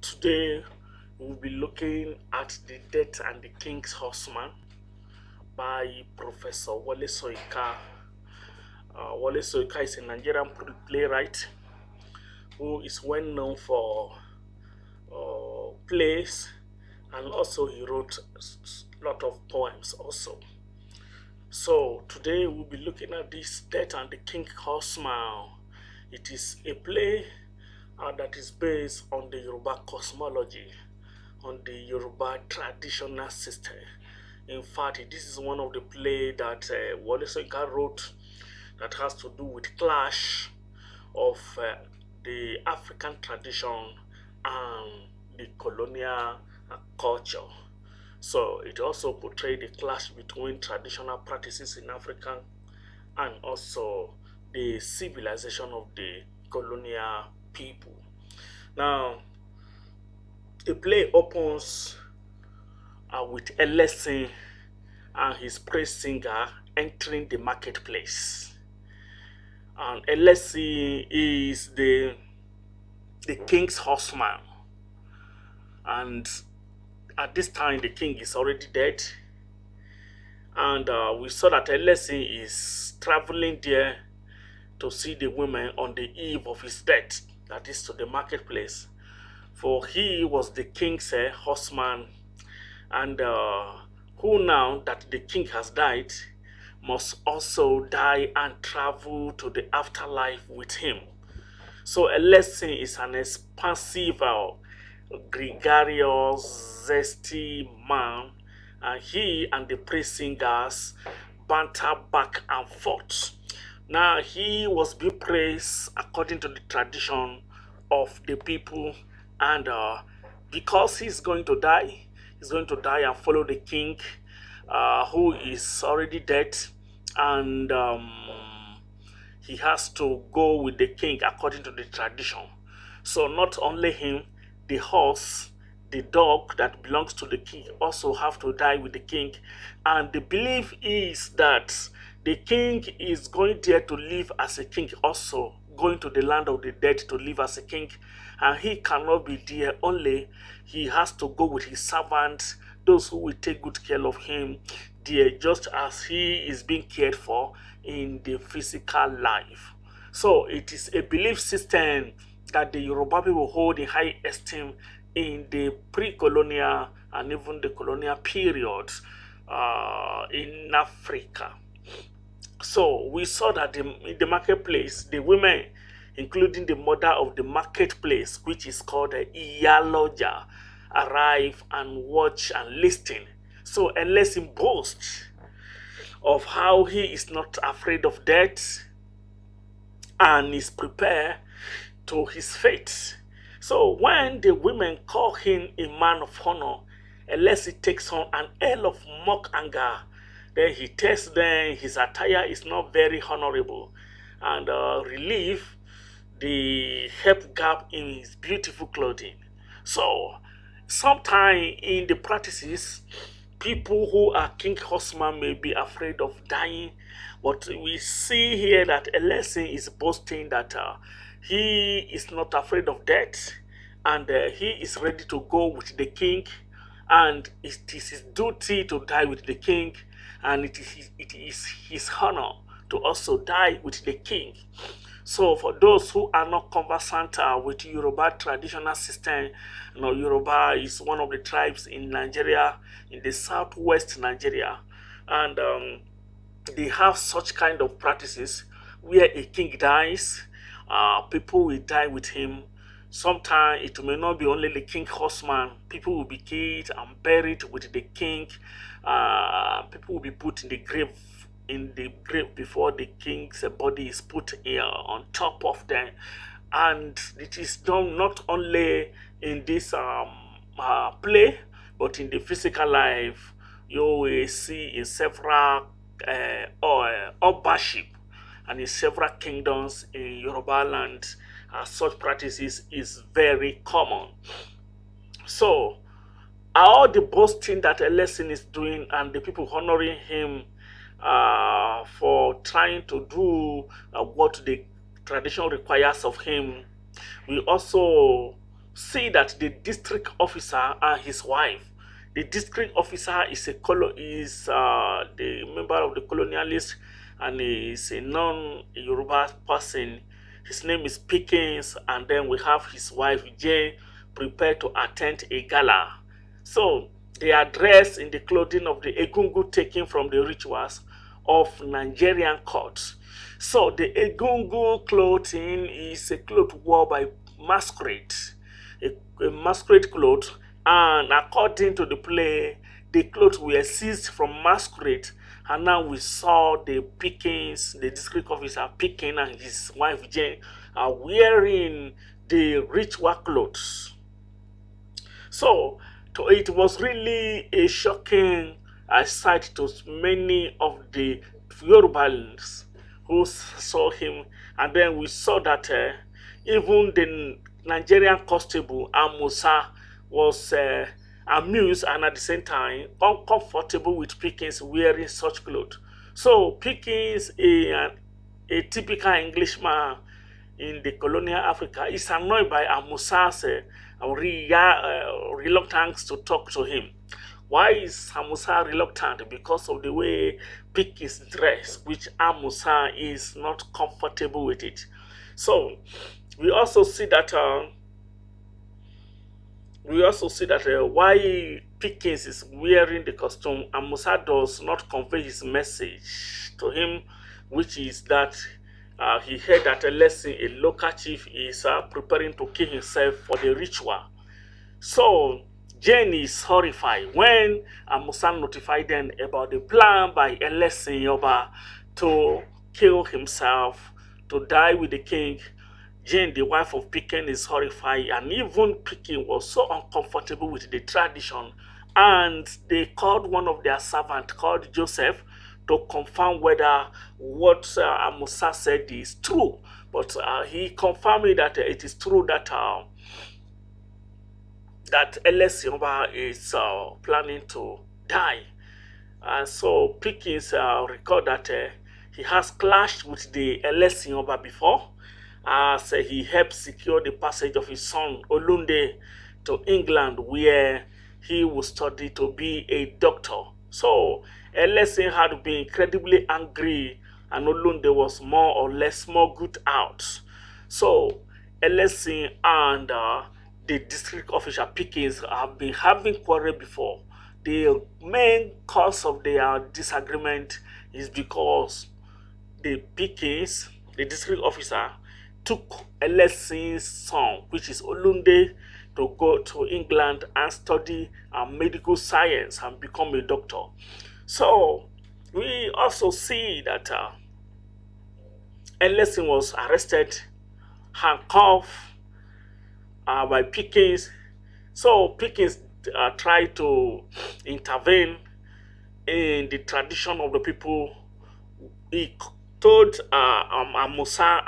Today we'll be looking at The Death and the King's Horseman by Professor Wale Soyinka. Wale Soyinka is a Nigerian playwright who is well known for plays, and also he wrote a lot of poems also. So today we'll be looking at this Death and the King's Horseman. It is a play that is based on the Yoruba cosmology, on the Yoruba traditional system. In fact, this is one of the play that Wole Soyinka wrote that has to do with clash of the African tradition and the colonial culture. So it also portrayed the clash between traditional practices in Africa and also the civilization of the colonial people. Now, the play opens with a lesson and his praise singer entering the marketplace. And Elesi is the king's horseman. And at this time, the king is already dead. And we saw that Elesi is traveling there to see the women on the eve of his death, that is to the marketplace. For he was the king's horseman, and who now that the king has died must also die and travel to the afterlife with him. So a lesson is an expansive, gregarious, zesty man, and he and the praise singers banter back and forth. Now he was being praised according to the tradition of the people, and because he's going to die and follow the king, who is already dead, and he has to go with the king according to the tradition. So not only him, the horse, the dog that belongs to the king also have to die with the king. And the belief is that the king is going there to live as a king, also going to the land of the dead to live as a king, and he cannot be there only. He has to go with his servants, those who will take good care of him there, just as he is being cared for in the physical life. So it is a belief system that the Yoruba people hold in high esteem in the pre-colonial and even the colonial period in Africa. So we saw that in the marketplace, the women, including the mother of the marketplace, which is called the Iyaloja, arrive and watch and listen. So unless he boasts of how he is not afraid of death and is prepared to his fate. So when the women call him a man of honor, unless he takes on an air of mock anger, then he tells them his attire is not very honorable, and relieve the help gap in his beautiful clothing. So sometime in the practices, people who are king horseman may be afraid of dying, but we see here that Elesi is boasting that he is not afraid of death, and he is ready to go with the king, and it is his duty to die with the king, and it is his honor to also die with the king. So for those who are not conversant with Yoruba traditional system, Yoruba is one of the tribes in Nigeria, in the southwest Nigeria, and they have such kind of practices where a king dies, people will die with him. Sometimes it may not be only the king horseman. People will be killed and buried with the king. People will be put in the grave before the king's body is put here on top of them. And it is done not only in this play, but in the physical life. You will see in several uppership and in several kingdoms in Yoruba land, such practices is very common. So all the boasting that a lesson is doing and the people honoring him for trying to do what the tradition requires of him, we also see that the district officer and his wife, the district officer is the member of the colonialist, and is a non-Yoruba person. His name is Pickens, and then we have his wife Jane prepared to attend a gala. So they are dressed in the clothing of the egungun taken from the rituals of Nigerian courts. So the egungun clothing is a cloth worn by masquerade, a masquerade cloth, and according to the play, the clothes were seized from masquerade, and now we saw the Pickens, the district officer Pickens and his wife Jane are wearing the ritual clothes. So it was really a shocking sight to many of the Yorubans who saw him, and then we saw that even the Nigerian constable Amusa was amused and at the same time uncomfortable with Pickens wearing such clothes. So Pickens, a typical Englishman in the colonial Africa, is annoyed by Amusa's reluctance to talk to him. Why is Amusa reluctant? Because of the way Pickens dress, which Amusa is not comfortable with it. So we also see that why Pickens is wearing the costume, Amusa does not convey his message to him, which is that he heard that a local chief, is preparing to kill himself for the ritual. So Jane is horrified when Amusa notified them about the plan by Elesin Yoba to kill himself, to die with the king. Jane, the wife of Pickens, is horrified, and even Pickens was so uncomfortable with the tradition, and they called one of their servants called Joseph to confirm whether what Amusa said is true. But he confirmed that it is true that that Elesin is planning to die. And so Pickens recalled that he has clashed with the Elesin before, as he helped secure the passage of his son Olunde to England, where he would study to be a doctor. So Elesin had been incredibly angry, and Olunde was more or less smuggled out. So Elesin and the district official Pickens have been having quarrel before. The main cause of their disagreement is because the Pickens, the district officer, took Elesin's son, which is Olunde, to go to England and study medical science and become a doctor. So we also see that Elesin was arrested, handcuffed by Pickens. So Pickens tried to intervene in the tradition of the people. He told Amusa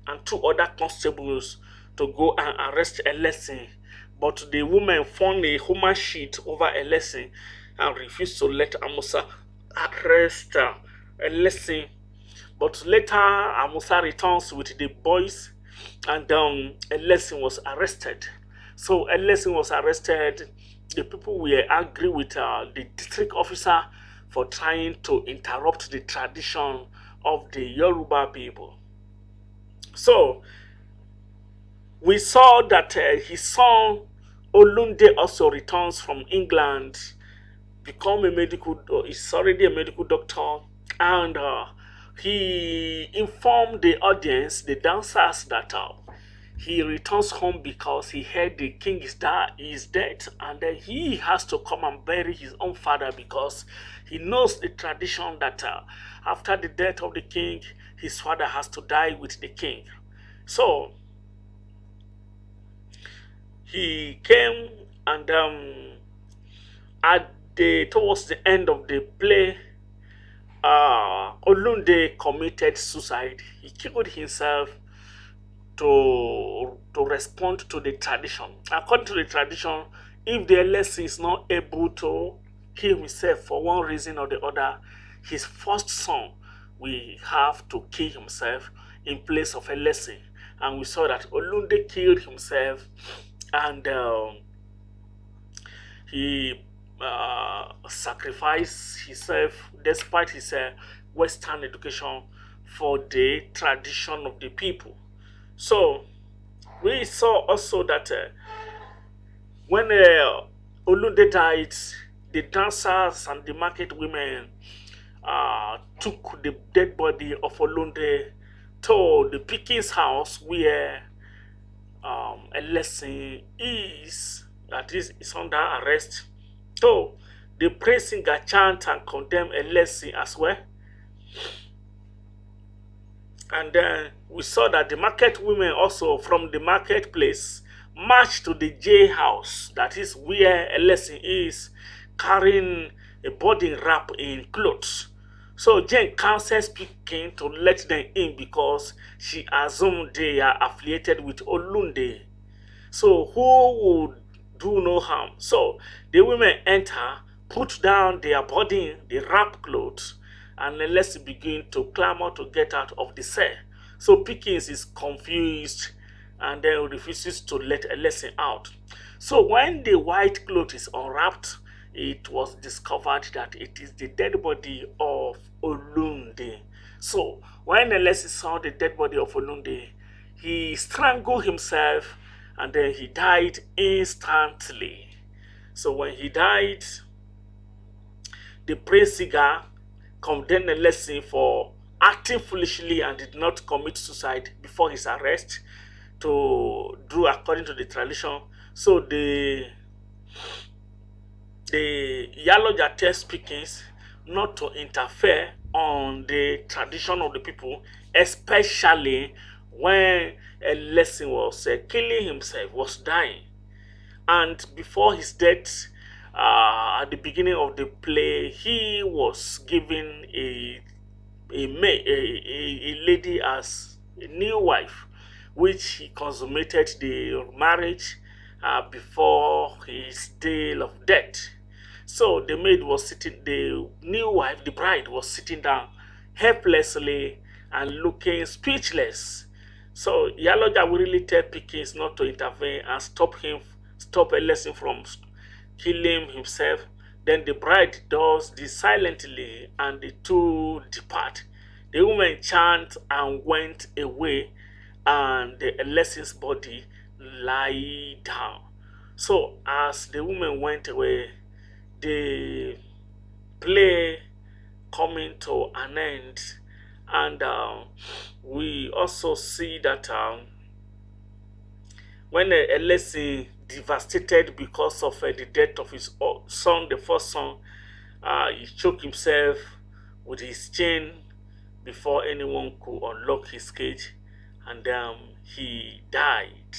and two other constables to go and arrest Elesin, but the woman found a human sheet over Elesin and refused to let Amusa arrest Elesin. But later Amusa returns with the boys, and Elesin was arrested. So Elesin was arrested. The people were angry with the district officer for trying to interrupt the tradition of the Yoruba people. So we saw that his son Olunde also returns from England, he's already a medical doctor, and he informed the audience, the dancers, that he returns home because he heard the king is dead, and then he has to come and bury his own father because he knows the tradition that after the death of the king, his father has to die with the king. So he came, and towards the end of the play, Olunde committed suicide. He killed himself to respond to the tradition. According to the tradition, if the Elesin is not able to kill himself for one reason or the other, his first son will have to kill himself in place of Elesin. And we saw that Olunde killed himself and he sacrificed himself despite his Western education for the tradition of the people. So we saw also that when Olunde died, the dancers and the market women took the dead body of Olunde to the Pickens house where a lesson is, that is under arrest. So the praise singer chant and condemn a lesson as well. And then we saw that the market women also from the marketplace marched to the J house, that is where a lesson is, carrying a body wrap in clothes. So Jane counsels Pikin to let them in because she assumed they are affiliated with Olunde. So who would do no harm? So the women enter, put down their body, the wrap clothes, and then let's begin to clamor to get out of the cell. So Pickens is confused and then refuses to let a lesson out. So when the white cloth is unwrapped, it was discovered that it is the dead body of Olunde. So when Alessi saw the dead body of Olunde, he strangled himself and then he died instantly. So when he died, the prince Siga condemned Alessi for acting foolishly and did not commit suicide before his arrest to do according to the tradition. So the Yaloja tells Pickens not to interfere on the tradition of the people, especially when a lesson was killing himself, was dying. And before his death, at the beginning of the play, he was given a lady as a new wife, which he consummated the marriage before his day of death. So the maid was sitting, the new wife, the bride was sitting down helplessly and looking speechless. So Yaloja will really tell Pickens not to intervene and stop a lesson from killing himself. Then the bride does this silently and the two depart. The woman chant and went away and the lesson's body lie down. So as the woman went away, the play coming to an end, and we also see that when a lesson devastated because of the death of his son, the first son, he choked himself with his chain before anyone could unlock his cage, and he died.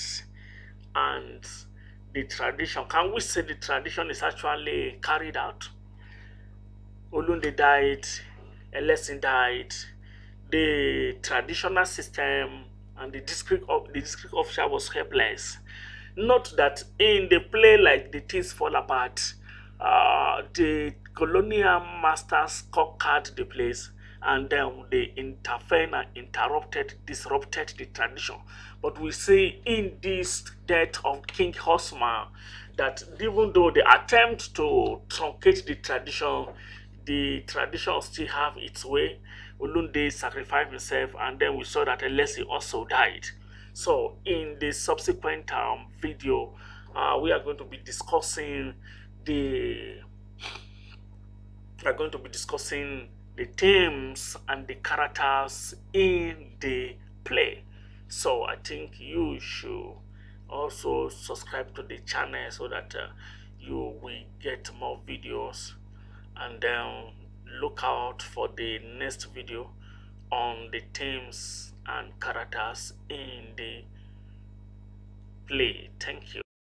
And the tradition, can we say the tradition is actually carried out? Olunde died, a lesson died, the traditional system and the district officer was helpless. Note that in the play like the things fall apart, the colonial masters conquered the place and then they intervened and disrupted the tradition. But we see in this death of King Horseman that even though they attempt to truncate the tradition still have its way. Olunde sacrificed himself, and then we saw that Alessi also died. So in the subsequent video, we are going to be discussing the themes and the characters in the play. So I think you should also subscribe to the channel so that you will get more videos, and then look out for the next video on the themes and characters in the play. Thank you.